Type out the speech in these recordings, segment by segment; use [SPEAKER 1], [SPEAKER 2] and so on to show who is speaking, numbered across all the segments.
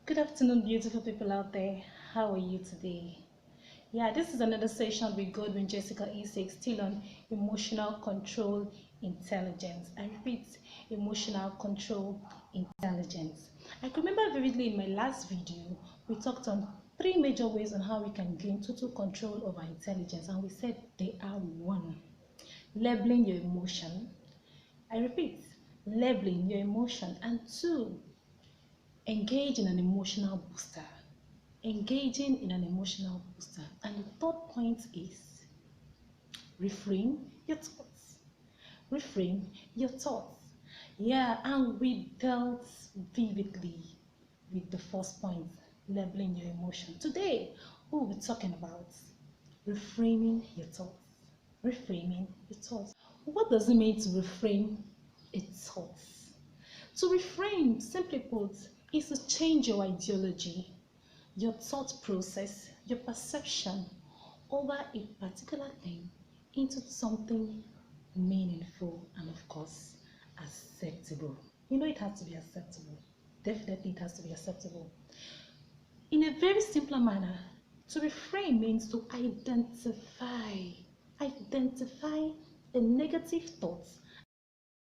[SPEAKER 1] Good afternoon, beautiful people out there. How are you today? Yeah, this is another session with Godwin Jessica Isek, still on emotional control intelligence. I repeat, emotional control intelligence. I can remember vividly in my last video, we talked on three major ways on how we can gain total control of our intelligence, and we said they are: one, labeling your emotion. I repeat, labeling your emotion, and two, engage in an emotional booster. Engaging in an emotional booster. And the third point is reframe your thoughts. Reframe your thoughts. Yeah, and we dealt vividly with the first point, labeling your emotion. Today, we'll be talking about reframing your thoughts. Reframing your thoughts. What does it mean to reframe its thoughts? To reframe, simply put, is to change your ideology, your thought process, your perception over a particular thing into something meaningful and, of course, acceptable. You know, it has to be acceptable. Definitely, it has to be acceptable. In a very simpler manner, to reframe means to identify a negative thought,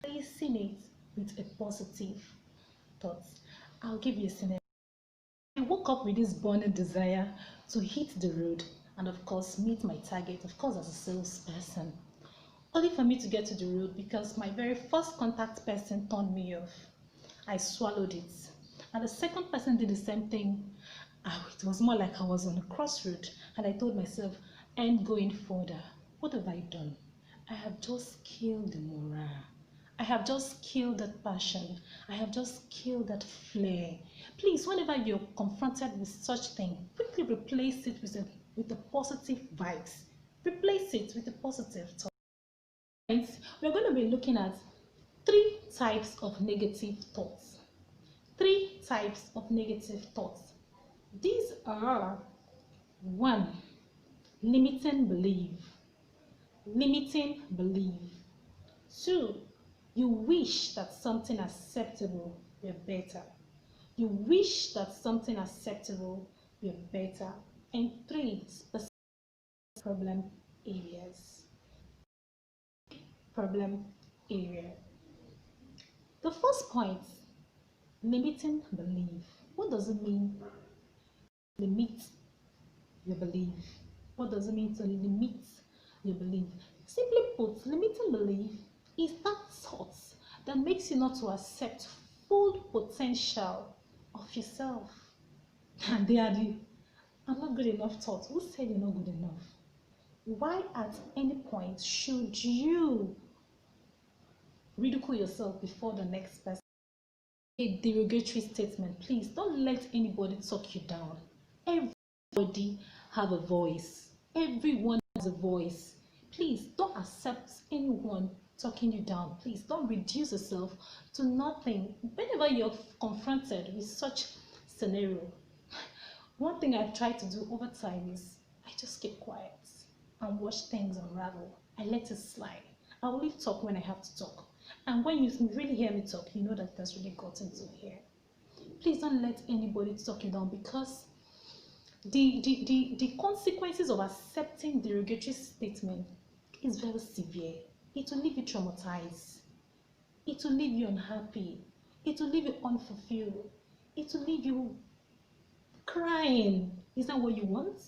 [SPEAKER 1] replacing it with a positive thought. I'll give you a scenario. I woke up with this burning desire to hit the road and, of course, meet my target, of course, as a salesperson. Only for me to get to the road because my very first contact person turned me off. I swallowed it. And the second person did the same thing. It was more like I was on a crossroad, and I told myself, and going further, what have I done? I have just killed the morale. I have just killed that passion. I have just killed that flair. Please, whenever you're confronted with such thing, quickly replace it with the positive vibes. Replace it with a positive thought. We're going to be looking at three types of negative thoughts. Three types of negative thoughts. These are: one, limiting belief. Limiting belief. Two, you wish that something acceptable were better. You wish that something acceptable were better. And three, specific problem areas. Problem area. The first point, limiting belief. What does it mean? Limit your belief. What does it mean to limit your belief? Simply put, limiting belief is that thought that makes you not to accept full potential of yourself. And they are the I'm not good enough thought. Who said you're not good enough? Why at any point should you ridicule yourself before the next person? A derogatory statement. Please don't let anybody talk you down. Everybody have a voice. Everyone has a voice. Please don't accept anyone talking you down. Please don't reduce yourself to nothing. Whenever you're confronted with such scenario, one thing I've tried to do over time is I just keep quiet and watch things unravel. I let it slide. I only talk when I have to talk. And when you really hear me talk, you know that that's really gotten to here. Please don't let anybody talk you down, because the consequences of accepting derogatory statement is very severe. It will leave you traumatized. It will leave you unhappy. It will leave you unfulfilled. It will leave you crying. Is that what you want?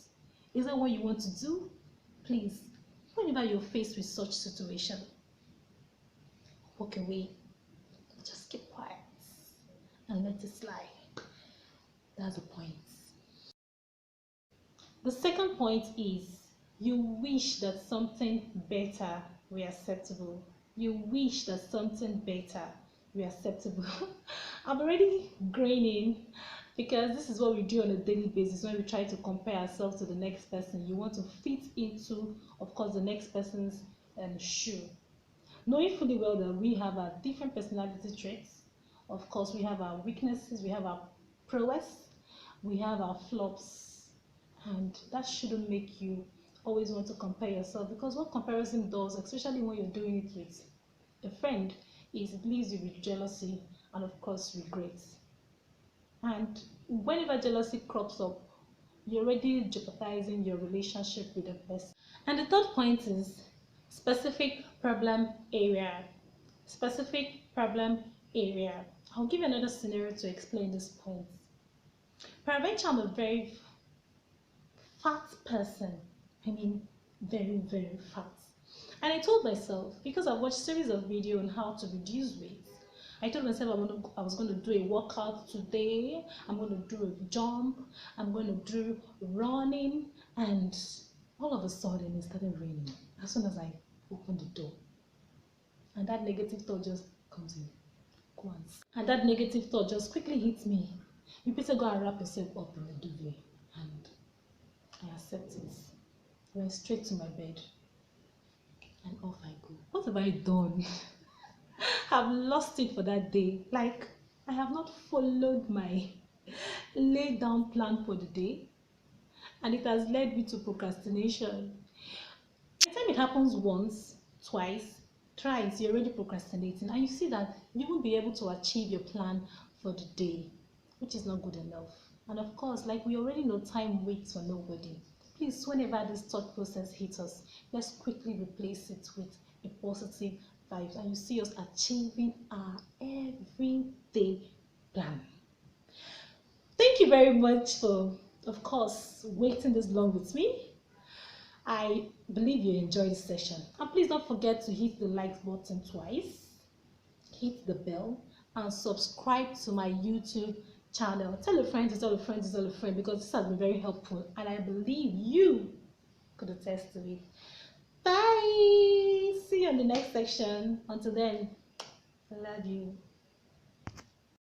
[SPEAKER 1] Is that what you want to do? Please, whenever you're faced with such situation, walk away. Just keep quiet and let it slide. That's the point. The second point is you wish that something better were acceptable. You wish that something better were acceptable. I'm already graining because this is what we do on a daily basis when we try to compare ourselves to the next person. You want to fit into, of course, the next person's shoe. Knowing fully well that we have our different personality traits. Of course, we have our weaknesses, we have our prowess, we have our flops, and that shouldn't make you always want to compare yourself, because what comparison does, especially when you're doing it with a friend, is it leaves you with jealousy and, of course, regret. And whenever jealousy crops up, you're already jeopardizing your relationship with the person. And the third point is specific problem area. Specific problem area. I'll give you another scenario to explain this point. Peradventure, I'm a very fat person. I mean, very, very fat. And I told myself, because I've watched series of videos on how to reduce weight, I told myself I was going to do a workout today. I'm going to do a jump. I'm going to do running. And all of a sudden, it started raining as soon as I opened the door. And that negative thought just comes in. And that negative thought just quickly hits me. You better go and wrap yourself up in the duvet. And I accept it. I went straight to my bed. And off I go. What have I done? I've lost it for that day. Like, I have not followed my laid down plan for the day. And it has led me to procrastination. By the time it happens once, twice, thrice, you're already procrastinating. And you see that you won't be able to achieve your plan for the day, which is not good enough. And of course, like we already know, time waits for nobody. Please, whenever this thought process hits us, let's quickly replace it with a positive vibe, and you see us achieving our everyday plan. Thank you very much for, of course, waiting this long with me. I believe you enjoyed this session. And please don't forget to hit the like button twice, hit the bell, and subscribe to my YouTube channel. Tell a friend to tell a friend to tell a friend, because this has been very helpful and I believe you could attest to it. Bye. See you in the next section. Until then, I love you.